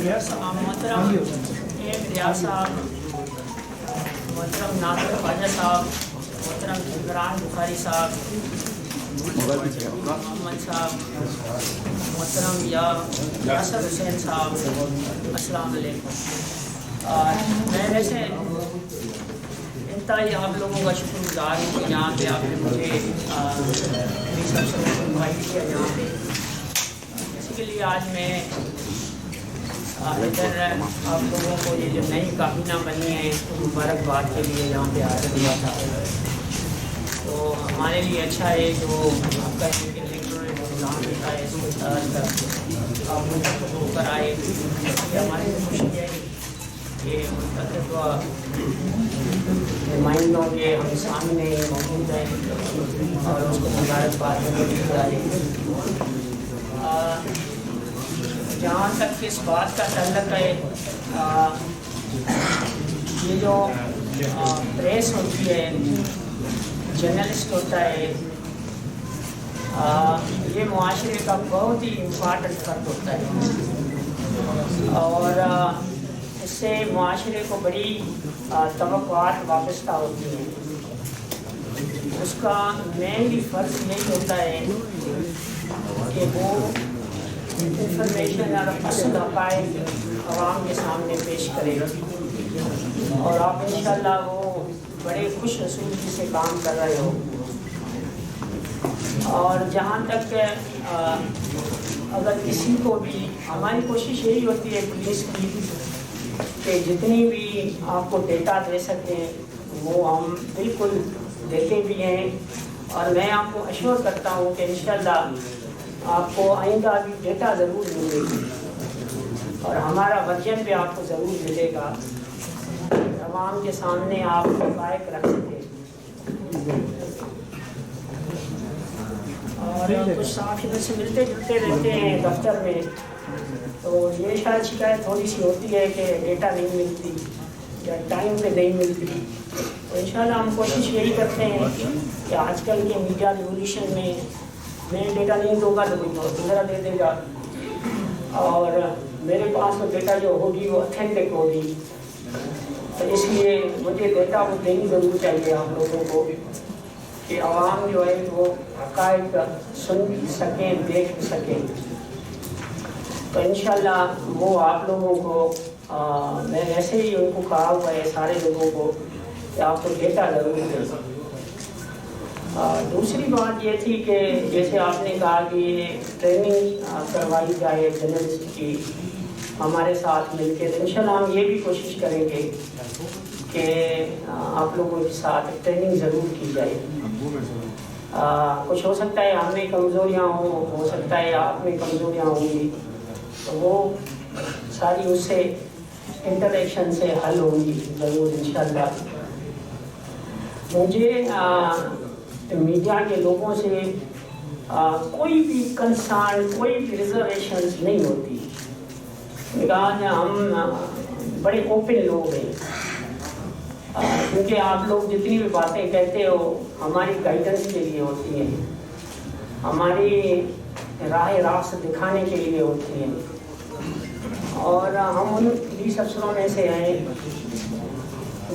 محترم ایک ریاض صاحب، محترم ناصر خواجہ صاحب، محترم عمران بخاری صاحب، محمد صاحب، محترم یاسر حسین صاحب، السلام علیکم۔ میں ویسے انتہائی آپ لوگوں کا شکر گزار ہوں کہ یہاں پہ آپ نے مجھے انوائٹ کیا یہاں پہ۔ اس کے لیے آج میں ادھر آپ لوگوں کو یہ جو نئی کابینہ بنی ہے اس کو مبارکباد کے لیے یہاں پہ حاضر ہوا تھا۔ تو ہمارے لیے اچھا ہے جو آپ کا نظام ہوتا ہے اس کے تحت آپ منتخب ہو کر آئے۔ یہ ہماری خوشی ہے کہ منتخب نمائندوں کے ہم سامنے موجود ہیں اور اس کو مبارکباد جائے۔ جہاں تک اس بات کا تعلق ہے، یہ جو پریس ہوتی ہے، جرنلسٹ ہوتا ہے، یہ معاشرے کا بہت ہی امپارٹنٹ فرق ہوتا ہے اور اس سے معاشرے کو بڑی توقعات وابستہ ہوتی ہیں۔ اس کا مینلی فرض یہی ہوتا ہے کہ وہ انفارمیشن اور اصل حقائق عوام کے سامنے پیش کرے اور آپ انشاءاللہ وہ بڑے خوش رسولگی سے کام کر رہے ہو۔ اور جہاں تک اگر کسی کو بھی، ہماری کوشش یہی ہوتی ہے پولیس کی کہ جتنی بھی آپ کو ڈیٹا دے سکیں وہ ہم بالکل دیتے بھی ہیں، اور میں آپ کو اشور کرتا ہوں کہ انشاءاللہ آپ کو آئندہ بھی ڈیٹا ضرور ملے گی اور ہمارا ورژن بھی آپ کو ضرور ملے گا، عوام کے سامنے آپ حقائق رکھ سکیں۔ اور کچھ صاحب ادھر سے ملتے جلتے رہتے ہیں دفتر میں، تو یہ شاید شکایت تھوڑی سی ہوتی ہے کہ ڈیٹا نہیں ملتی یا ٹائم پہ نہیں ملتی۔ تو انشاءاللہ ہم کوشش یہی کرتے ہیں کہ آج کل کے میڈیا ریولیوشن میں میں ڈیٹا نہیں دوں گا تو کوئی دوسرا دے دے گا، اور میرے پاس تو ڈیٹا جو ہوگی وہ اتھینٹک ہوگی، تو اس لیے مجھے ڈیٹا وہ دینی ضرور چاہیے آپ لوگوں کو کہ عوام جو ہے وہ حقائق سن بھی سکیں، دیکھ بھی سکیں۔ تو انشاءاللہ وہ آپ لوگوں کو میں ایسے ہی ان کو کہا ہوا ہے سارے لوگوں کو کہ آپ کو ڈیٹا ضرور دیں۔ دوسری بات یہ تھی کہ جیسے آپ نے کہا کہ یہ ٹریننگ کروائی جائے جرنلسٹ کی ہمارے ساتھ مل کے، تو انشاءاللہ ہم یہ بھی کوشش کریں گے کہ آپ لوگوں کے ساتھ ٹریننگ ضرور کی جائے۔ کچھ ہو سکتا ہے ہم میں کمزوریاں ہوں، ہو سکتا ہے آپ میں کمزوریاں ہوں گی، تو وہ ساری اس سے انٹریکشن سے حل ہوں گی ضرور انشاءاللہ۔ مجھے میڈیا کے لوگوں سے کوئی بھی کنسرن، کوئی بھی ریزرویشنز نہیں ہوتی، کہا ہم بڑے اوپن لوگ ہیں، کیونکہ آپ لوگ جتنی بھی باتیں کہتے ہو ہماری گائیڈنس کے لیے ہوتی ہیں، ہماری راہ راست دکھانے کے لیے ہوتی ہیں، اور ہم ان پولیس افسروں میں سے ہیں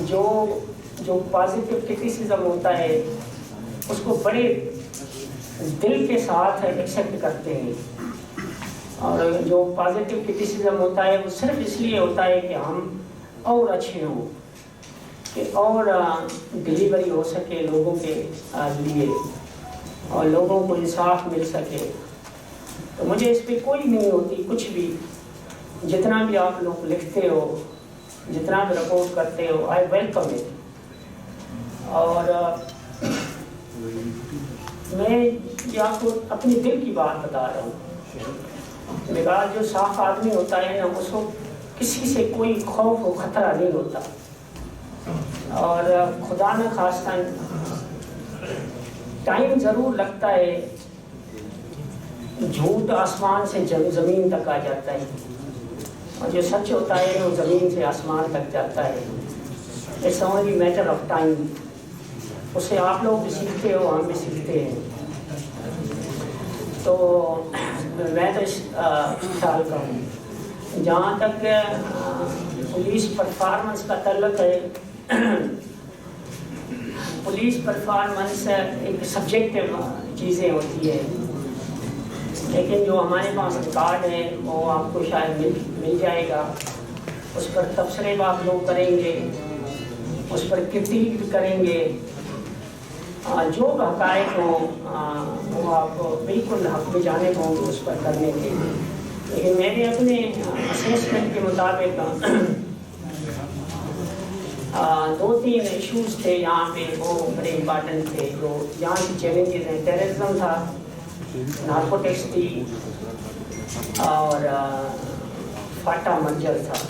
جو پازیٹیو کرٹیسزم ہوتا ہے اس کو بڑے دل کے ساتھ ایکسیپٹ کرتے ہیں، اور جو پازیٹیو کرٹیسزم ہوتا ہے وہ صرف اس لیے ہوتا ہے کہ ہم اور اچھے ہوں، کہ اور ڈلیوری ہو سکے لوگوں کے لیے اور لوگوں کو انصاف مل سکے۔ تو مجھے اس پہ کوئی نہیں ہوتی کچھ بھی، جتنا بھی آپ لوگ لکھتے ہو، جتنا بھی رپورٹ کرتے ہو، آئی ویلکم اٹ۔ اور میں یہ آپ کو اپنی دل کی بات بتا رہا ہوں، میرا جو صاف آدمی ہوتا ہے نا اس کو کسی سے کوئی خوف و خطرہ نہیں ہوتا، اور خدا نہ خواستہ ٹائم ضرور لگتا ہے، جھوٹ آسمان سے زمین تک آ جاتا ہے، اور جو سچ ہوتا ہے وہ زمین سے آسمان تک جاتا ہے۔ It's only matter of time. اسے آپ لوگ بھی سیکھتے ہو، ہم بھی سیکھتے ہیں۔ تو میں تو اس خیال کا ہوں جہاں تک پولیس پرفارمنس کا تعلق ہے، پولیس پرفارمنس ایک سبجیکٹو چیزیں ہوتی ہے، لیکن جو ہمارے پاس ریکارڈ ہے وہ آپ کو شاید مل جائے گا، اس پر تبصرے آپ لوگ کریں گے، اس پر کرٹیک کریں گے، جو حقائق ہوں وہ آپ بالکل حق میں جانے ہوں گے اس پر کرنے کے، لیکن میرے اپنے اسیسمنٹ کے مطابق 2-3 ایشوز تھے یہاں پہ، وہ بڑے امپارٹنٹ تھے، جو یہاں کی چیلنجز ہیں۔ ٹیررزم تھا، نارکوٹکس تھی، اور فاٹا مرجر تھا۔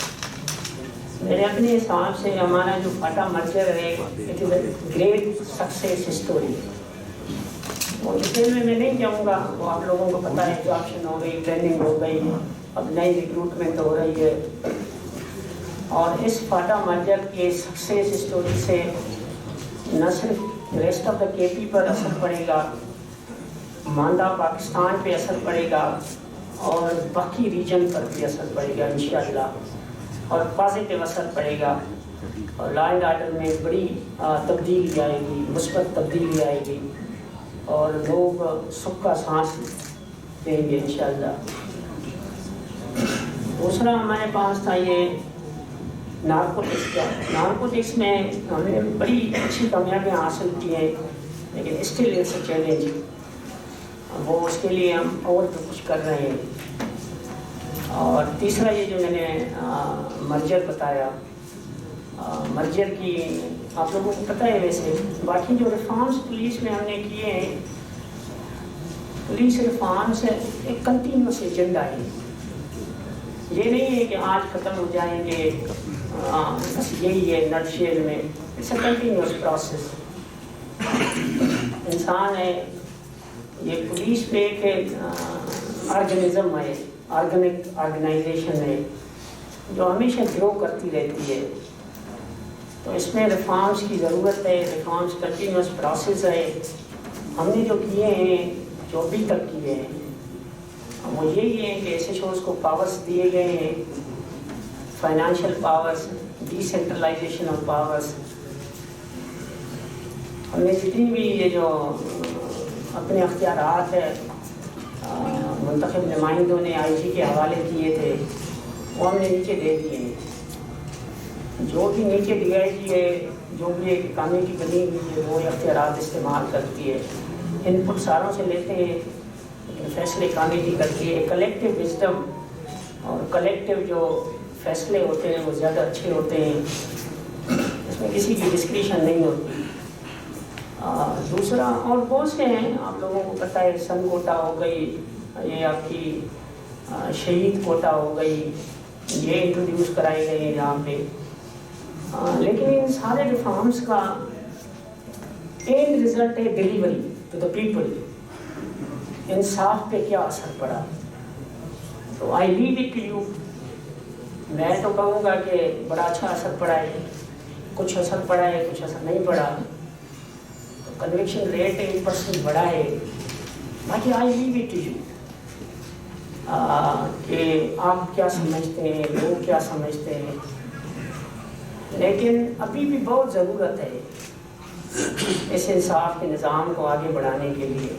میرے اپنے حساب سے ہمارا جو فاٹا مرجر ہے it is a great success story. وہ ڈیٹیل میں نہیں جاؤں گا، وہ آپ لوگوں کو پتہ ہے، ایگزامشن ہو گئی، ٹریننگ ہو گئی، اب نئی ریکروٹمنٹ ہو رہی ہے، اور اس فاٹا مرجر کے سکسیس اسٹوری سے نہ صرف ریسٹ آف دا کے پی پر اثر پڑے گا، ماندہ پاکستان پہ اثر پڑے گا، اور باقی ریجن پر بھی اثر پڑے گا انشاءاللہ، اور پازیٹیو اثر پڑے گا، اور لا اینڈ آرڈر میں بڑی تبدیلی آئے گی، مثبت تبدیلی آئے گی، اور لوگ سکھ کا سانس دیں گے انشاءاللہ۔ دوسرا ہمارے پاس تھا یہ نارکوٹکس کا۔ نارکوٹکس میں ہم نے بڑی اچھی کامیابیاں حاصل کی ہیں، لیکن اسٹل اٹس اے چیلنج، وہ اس کے لیے ہم اور بھی کچھ کر رہے ہیں۔ اور تیسرا یہ جو میں نے مرجر بتایا، مرجر کی آپ لوگوں کو پتہ ہے ویسے، باقی جو ریفارمس پولیس میں ہم نے کیے ہیں، پولیس ریفارمس ایک کنٹینیوس ایجنڈا ہے، یہ نہیں ہے کہ آج ختم ہو جائیں گے، بس یہی ہے نٹ شیل میں، اٹس اے کنٹینیوس پروسیس۔ انسان ہے، یہ پولیس پہ ایک آرگنزم ہے، آرگینک آرگنائزیشن ہے جو ہمیشہ گرو کرتی رہتی ہے، تو اس میں ریفارمس کی ضرورت ہے، ریفارمس کنٹینیوس پروسیس ہے۔ ہم نے جو کیے ہیں، جو ابھی تک کیے ہیں، وہ یہی ہے کہ ایس ایچ اوز کو پاورس دیے گئے ہیں، financial powers, D centralization of powers. ہم نے جتنی بھی یہ جو اپنے اختیارات ہے منتخب نمائندوں نے آئی جی کے حوالے کیے تھے، وہ ہم نے نیچے دے دیے ہیں۔ جو بھی نیچے ڈی آئی جی ہے، جو بھی ایک کمیٹی بنی ہوئی ہے، وہ اختیارات استعمال کرتی ہے، ان پٹ ساروں سے لیتے ہیں، لیکن فیصلے کمیٹی کرتی ہے۔ کلیکٹیو وزڈم اور کلیکٹیو جو فیصلے ہوتے ہیں وہ زیادہ اچھے ہوتے ہیں، اس میں کسی کی ڈسکریشن نہیں ہوتی۔ دوسرا اور بہت سے ہیں، آپ لوگوں کو پتہ ہے، سن کوٹا ہو گئی، یہ آپ کی شہید کوٹا ہو گئی، یہ انٹروڈیوس کرائے گئے ہیں یہاں پہ، لیکن ان سارے ریفارمس کا اینڈ رزلٹ ہے ڈیلیوری ٹو دا پیپل۔ انصاف پہ کیا اثر پڑا، تو آئی لیو اٹ ٹو یو۔ میں تو کہوں گا کہ بڑا اچھا اثر پڑا ہے، کچھ اثر پڑا ہے، کچھ اثر نہیں پڑا، تو کنوکشن ریٹ 8% بڑھا ہے، باقی آئی لیو اٹ ٹو یو کہ آپ کیا سمجھتے ہیں، لوگ کیا سمجھتے ہیں، لیکن ابھی بھی بہت ضرورت ہے اس انصاف کے نظام کو آگے بڑھانے کے لیے۔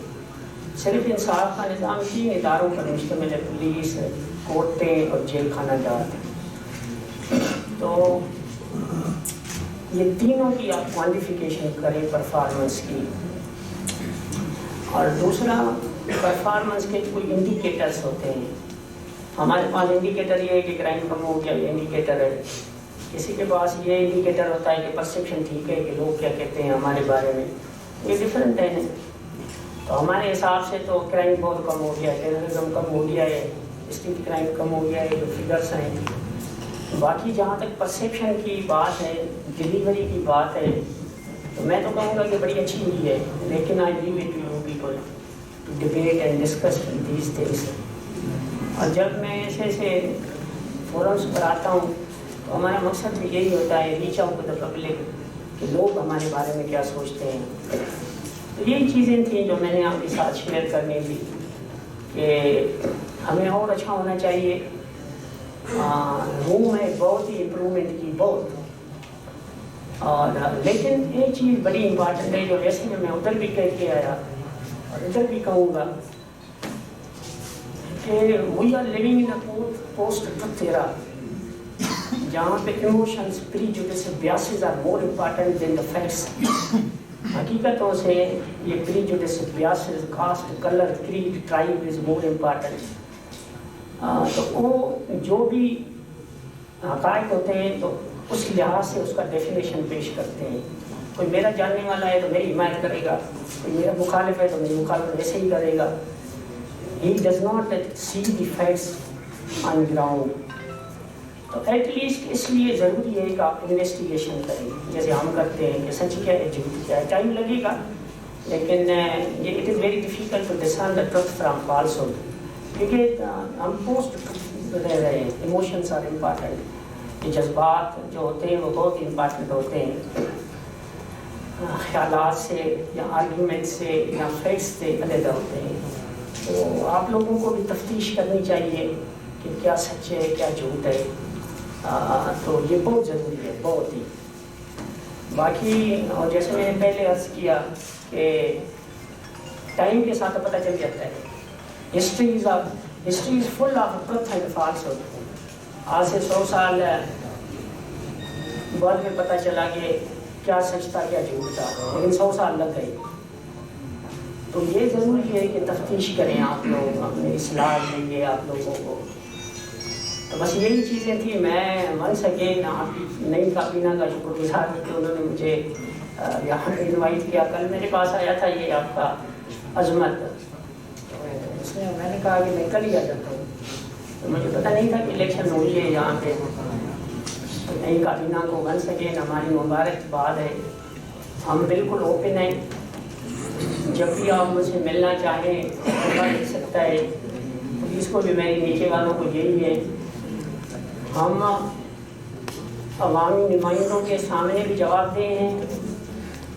صرف انصاف کا نظام 3 اداروں پر مشتمل ہے، پولیس، کورٹیں اور جیل خانہ جات، تو یہ تینوں کی آپ کوانٹیفیکیشن کریں پرفارمنس کی۔ اور دوسرا، پرفارمنس کے کوئی انڈیکیٹرز ہوتے ہیں، ہمارے پاس انڈیکیٹر یہ ہے کہ کرائم کم ہو گیا، یہ انڈیکیٹر ہے، کسی کے پاس یہ انڈیکیٹر ہوتا ہے کہ پرسیپشن ٹھیک ہے، کہ لوگ کیا کہتے ہیں ہمارے بارے میں، یہ ڈفرینٹ ہے۔ تو ہمارے حساب سے تو کرائم بہت کم ہو گیا ہے، ٹیررزم کم ہو گیا ہے، اسٹریٹ کرائم کم ہو گیا ہے، جو فگرس ہیں۔ باقی جہاں تک پرسیپشن کی بات ہے، ڈیلیوری کی بات ہے، تو میں تو کہوں گا کہ بڑی اچھی ہوئی ہے، لیکن I leave it to you people to debate and discuss these things. اور جب میں ایسے فورمس پر آتا ہوں تو ہمارا مقصد بھی یہی ہوتا ہے، reach out to the public, کہ لوگ ہمارے بارے میں کیا سوچتے ہیں۔ تو یہی چیزیں تھیں جو میں نے آپ کے ساتھ شیئر کرنی تھی، کہ ہمیں اور اچھا ہونا چاہیے، روم ہے بہت ہی امپرومنٹ کی بہت. اور لیکن ایک چیز بڑی امپارٹنٹ ہے جو ویسے میں ادھر بھی کہہ کے آیا اور ادھر بھی کہوں گا کہ we are living in post truth era جہاں پہ emotions prejudice biases are more important than the facts. حقیقتوں سے یہ prejudice biases caste colour creed tribe is more important. تو وہ جو بھی حقائق ہوتے ہیں تو اس لحاظ سے اس کا ڈیفینیشن پیش کرتے ہیں. کوئی میرا جاننے والا ہے تو میری حمایت کرے گا, کوئی میرا مخالف ہے تو میری مخالفت ویسے ہی کرے گا. He does not see the facts on ground. تو ایٹ لیسٹ اس لیے ضروری ہے کہ آپ انویسٹیگیشن کریں جیسے ہم کرتے ہیں کہ سچ کیا ہے جھوٹ کیا ہے. ٹائم لگے گا لیکن یہ it is very difficult to discern the truth from falsehood کیونکہ ہم پوسٹ رہ رہے ہیں. Emotions are important. یہ جذبات جو ہوتے ہیں وہ بہت امپارٹنٹ ہوتے ہیں. خیالات سے یا آرگیومنٹ سے یا فیکٹس سے علیحدہ ہوتے ہیں. تو آپ لوگوں کو بھی تفتیش کرنی چاہیے کہ کیا سچ ہے کیا جھوٹ ہے. تو یہ بہت ضروری ہے بہت ہی. باقی اور جیسے میں نے پہلے عرض کیا کہ ٹائم کے ساتھ پتہ چل جاتا ہے. History is full of truth and falsehood. آج سے 100 سال بعد میں پتہ چلا کہ کیا سچ تھا کیا جھوٹ تھا, لیکن 100 سال لگ گئے. تو یہ ضروری ہے کہ تفتیش کریں آپ لوگ, اپنے اصلاح دیں گے آپ لوگوں کو. تو بس یہی چیزیں تھیں. میں ونس اگین آپ کی نئی کابینہ کا شکر گزار ہوں کہ انہوں نے مجھے یہاں پہ انوائٹ کیا. کل میرے پاس آیا تھا یہ آپ کا عظمت, اس نے میں نے کہا کہ میں کل ہی آ جاتا ہوں. تو مجھے پتہ نہیں تھا کہ الیکشن ہوئی ہے یہاں پہ. نئی کابینہ کو ونس اگین ہماری مبارکباد ہے. ہم بالکل اوپن ہیں, جب بھی آپ مجھ سے ملنا چاہیں مل سکتا ہے. پولیس کو بھی میری نیچے والوں کو یہی ہے. ہم عوامی نمائندوں کے سامنے بھی جواب دہ ہیں,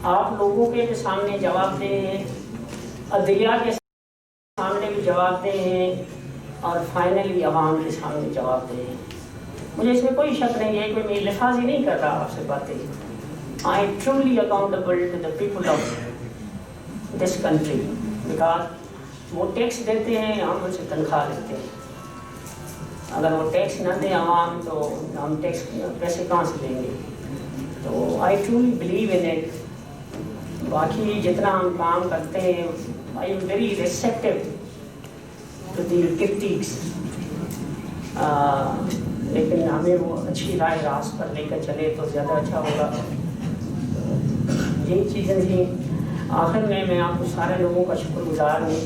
آپ لوگوں کے بھی سامنے جواب دہ ہیں, عدلیہ کے سامنے بھی جواب دہ ہیں, اور فائنلی عوام کے سامنے جواب دہ ہیں. مجھے اس میں کوئی شک نہیں ہے, کوئی میں لفاظی نہیں کر رہا آپ سے باتیں. I am truly accountable to the people of this country because وہ ٹیکس دیتے ہیں, ہم ان سے تنخواہ لیتے ہیں. اگر وہ ٹیکس نہ دیں عوام تو ہم ٹیکس پیسے کہاں سے دیں گے. تو I truly believe in it. باقی جتنا ہم کام کرتے ہیں I am very receptive to the critics, لیکن ہمیں وہ اچھی رائے راست پر لے کر چلے تو زیادہ اچھا ہوگا. یہی چیزیں تھیں. آخر میں آپ کو سارے لوگوں کا شکر گزار ہوں